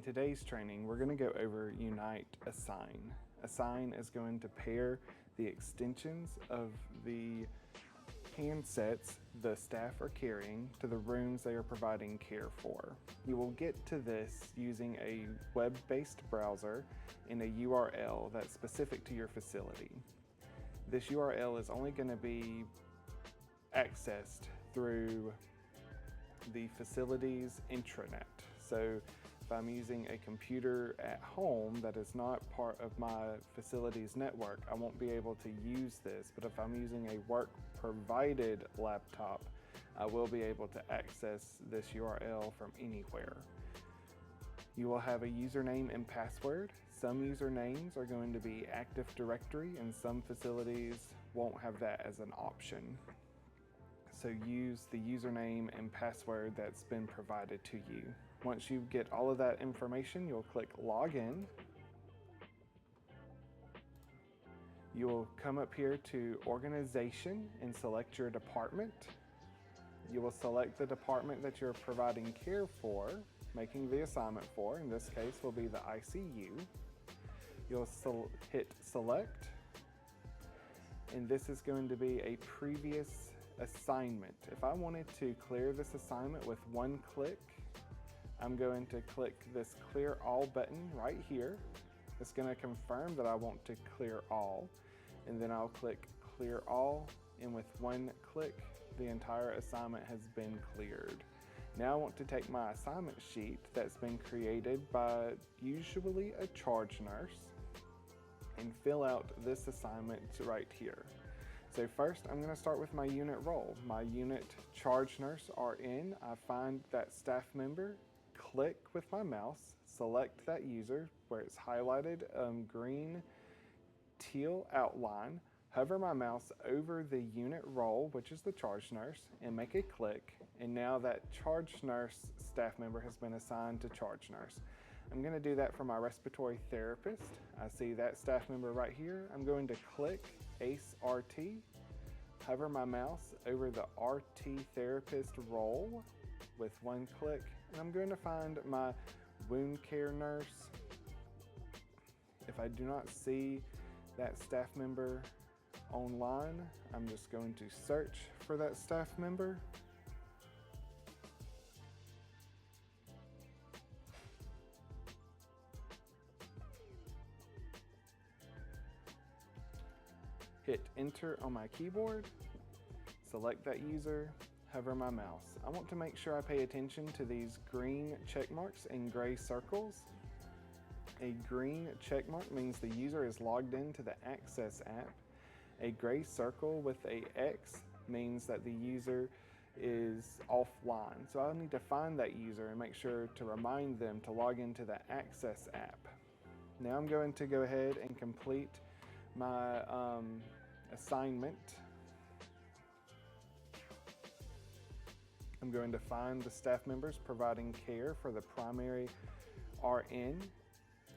In today's training, we're going to go over Unite Assign. Assign is going to pair the extensions of the handsets the staff are carrying to the rooms they are providing care for. You will get to this using a web-based browser and a URL that's specific to your facility. This URL is only going to be accessed through the facility's intranet. So if I'm using a computer at home that is not part of my facility's network, I won't be able to use this. But if I'm using a work-provided laptop, I will be able to access this URL from anywhere. You will have a username and password. Some usernames are going to be Active Directory, and some facilities won't have that as an option. So use the username and password that's been provided to you. Once you get all of that information, you'll click Login. You'll come up here to Organization and select your department. You will select the department that you're providing care for, making the assignment for. In this case will be the ICU. You'll hit Select, and this is going to be a previous assignment. If I wanted to clear this assignment with one click, I'm going to click this Clear All button right here. It's going to confirm that I want to clear all, and then I'll click Clear All, and with one click, the entire assignment has been cleared. Now I want to take my assignment sheet that's been created by usually a charge nurse and fill out this assignment right here. So first, I'm going to start with my unit role. My unit charge nurse RN. I find that staff member, click with my mouse, select that user where it's highlighted green teal outline, hover my mouse over the unit role, which is the charge nurse, and make a click. And now that charge nurse staff member has been assigned to charge nurse. I'm going to do that for my respiratory therapist. I see that staff member right here. I'm going to click ACE RT, hover my mouse over the RT therapist role with one click, and I'm going to find my wound care nurse. If I do not see that staff member online, I'm just going to search for that staff member. Hit enter on my keyboard, select that user, hover my mouse. I want to make sure I pay attention to these green check marks and gray circles. A green check mark means the user is logged into the Access app. A gray circle with a X means that the user is offline. So I'll need to find that user and make sure to remind them to log into the Access app. Now I'm going to go ahead and complete my assignment. I'm going to find the staff members providing care for the primary RN.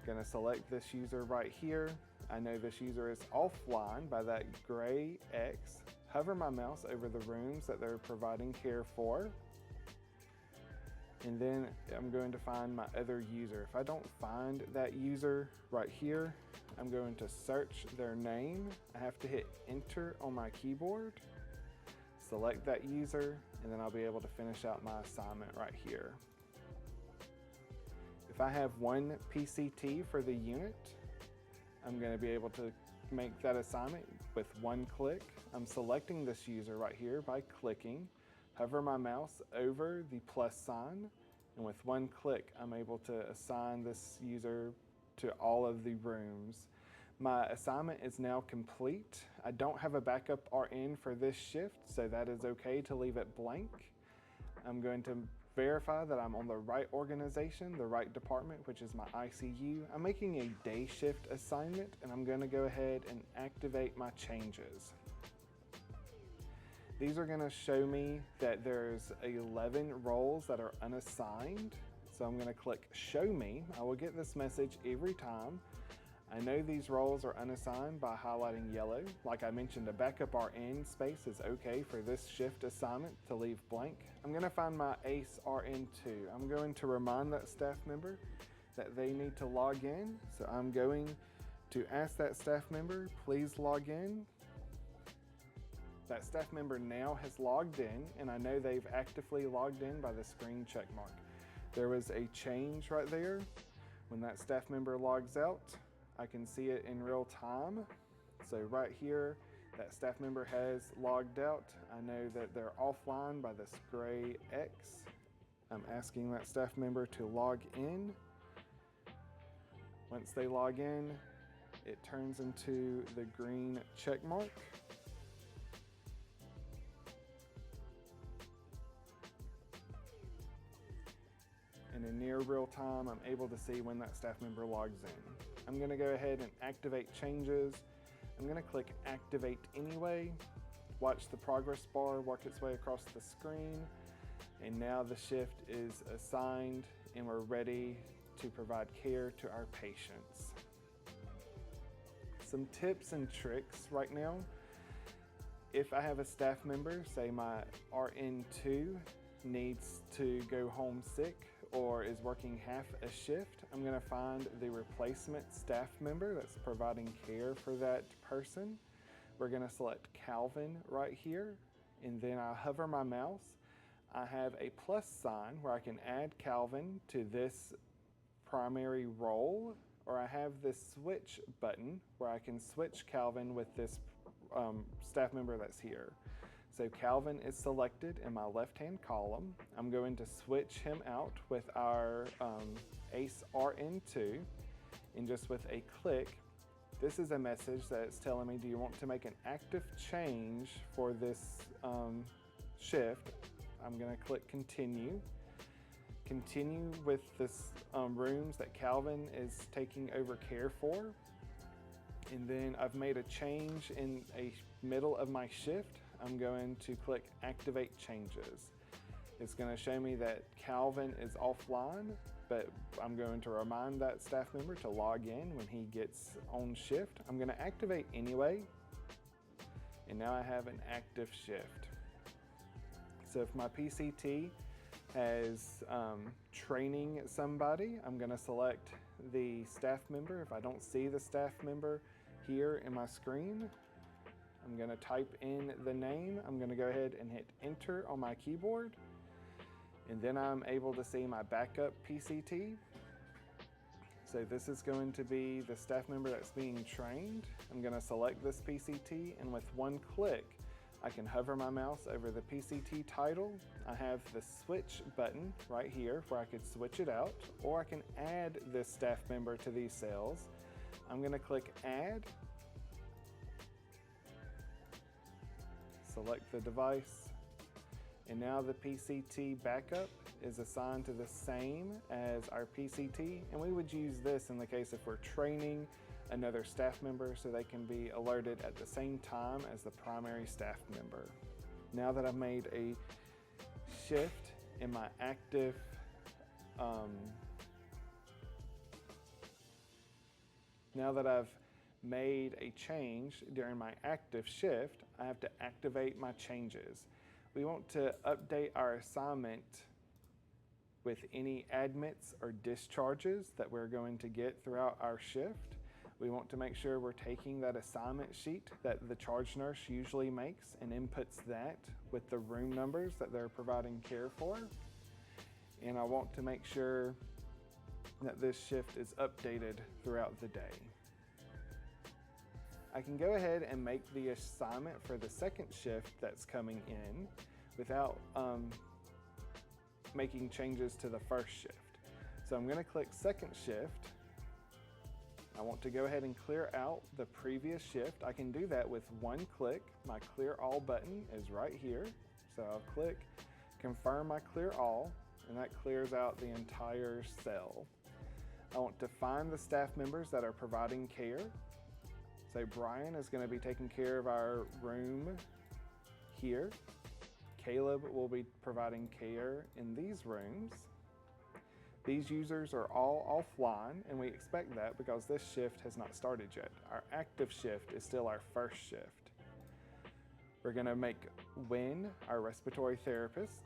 Going to select this user right here. I know this user is offline by that gray X. Hover my mouse over the rooms that they're providing care for. And then I'm going to find my other user. If I don't find that user right here, I'm going to search their name. I have to hit enter on my keyboard, select that user, and then I'll be able to finish out my assignment right here. If I have one PCT for the unit, I'm going to be able to make that assignment with one click. I'm selecting this user right here by clicking, hover my mouse over the plus sign, and with one click, I'm able to assign this user to all of the rooms. My assignment is now complete. I don't have a backup RN for this shift, so that is okay to leave it blank. I'm going to verify that I'm on the right organization, the right department, which is my ICU. I'm making a day shift assignment, and I'm going to go ahead and activate my changes. These are going to show me that there's 11 roles that are unassigned. So I'm going to click Show Me. I will get this message every time. I know these roles are unassigned by highlighting yellow. Like I mentioned, a backup RN space is okay for this shift assignment to leave blank. I'm going to find my ACE RN2. I'm going to remind that staff member that they need to log in. So I'm going to ask that staff member, please log in. That staff member now has logged in, and I know they've actively logged in by the screen check mark. There was a change right there. When that staff member logs out, I can see it in real time. So right here, that staff member has logged out. I know that they're offline by this gray X. I'm asking that staff member to log in. Once they log in, it turns into the green check mark. And in near real time, I'm able to see when that staff member logs in. I'm gonna go ahead and activate changes. I'm gonna click Activate Anyway. Watch the progress bar work its way across the screen. And now the shift is assigned and we're ready to provide care to our patients. Some tips and tricks right now. If I have a staff member, say my RN2 needs to go home sick or is working half a shift, I'm gonna find the replacement staff member that's providing care for that person. We're gonna select Calvin right here, and then I hover my mouse. I have a plus sign where I can add Calvin to this primary role, or I have this switch button where I can switch Calvin with this staff member that's here. So Calvin is selected in my left-hand column. I'm going to switch him out with our ACE RN2, and just with a click, this is a message that's telling me, do you want to make an active change for this shift? I'm gonna click continue. Continue with this rooms that Calvin is taking over care for. And then I've made a change in a middle of my shift. I'm going to click Activate Changes. It's going to show me that Calvin is offline, but I'm going to remind that staff member to log in when he gets on shift. I'm going to activate anyway, and now I have an active shift. So if my PCT has training somebody, I'm going to select the staff member. If I don't see the staff member here in my screen, I'm going to type in the name. I'm going to go ahead and hit enter on my keyboard, and then I'm able to see my backup PCT. So this is going to be the staff member that's being trained. I'm going to select this PCT, and with one click I can hover my mouse over the PCT title. I have the switch button right here where I could switch it out, or I can add this staff member to these cells. I'm going to click add. Select the device, and now the PCT backup is assigned to the same as our PCT, and we would use this in the case if we're training another staff member so they can be alerted at the same time as the primary staff member. Now that I've made a shift in my active now that I've made a change during my active shift, I have to activate my changes. We want to update our assignment with any admits or discharges that we're going to get throughout our shift. We want to make sure we're taking that assignment sheet that the charge nurse usually makes and inputs that with the room numbers that they're providing care for. And I want to make sure that this shift is updated throughout the day. I can go ahead and make the assignment for the second shift that's coming in without making changes to the first shift. So I'm going to click second shift. I want to go ahead and clear out the previous shift. I can do that with one click. My clear all button is right here. So I'll click confirm my clear all, and that clears out the entire cell. I want to find the staff members that are providing care. So Brian is going to be taking care of our room here. Caleb will be providing care in these rooms. These users are all offline, and we expect that because this shift has not started yet. Our active shift is still our first shift. We're going to make Wynn our respiratory therapist.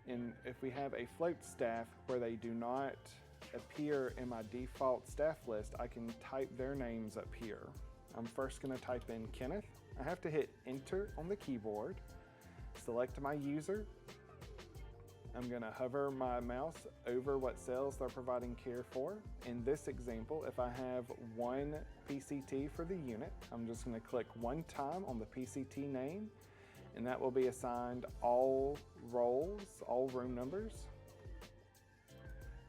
And if we have a float staff where they do not appear in my default staff list, I can type their names up here. I'm first going to type in Kenneth. I have to hit enter on the keyboard, select my user. I'm going to hover my mouse over what cells they're providing care for. In this example, if I have one PCT for the unit, I'm just going to click one time on the PCT name, and that will be assigned all roles, all room numbers.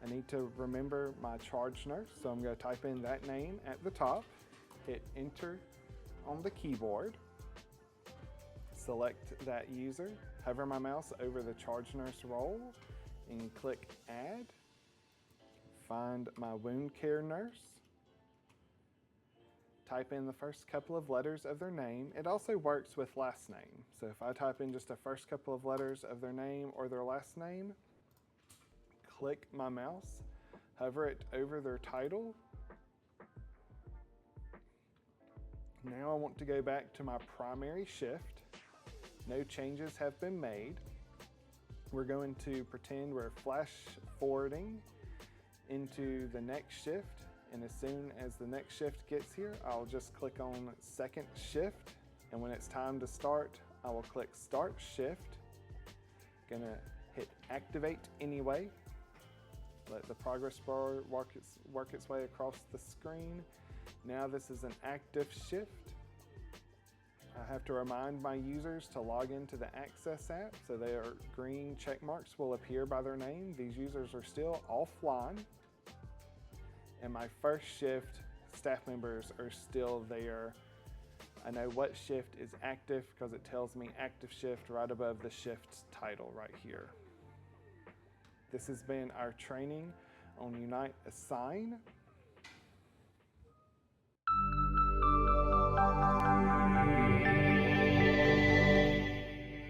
I need to remember my charge nurse, so I'm going to type in that name at the top, hit enter on the keyboard, select that user, hover my mouse over the charge nurse role, and click add. Find my wound care nurse, type in the first couple of letters of their name. It also works with last name. So if I type in just the first couple of letters of their name or their last name, click my mouse, hover it over their title. Now I want to go back to my primary shift. No changes have been made. We're going to pretend we're flash forwarding into the next shift. And as soon as the next shift gets here, I'll just click on second shift. And when it's time to start, I will click start shift. Gonna hit activate anyway. Let the progress bar work its way across the screen. Now this is an active shift. I have to remind my users to log into the Access app, so their green check marks will appear by their name. These users are still offline. And my first shift staff members are still there. I know what shift is active because it tells me active shift right above the shift title right here. This has been our training on Unite Assign.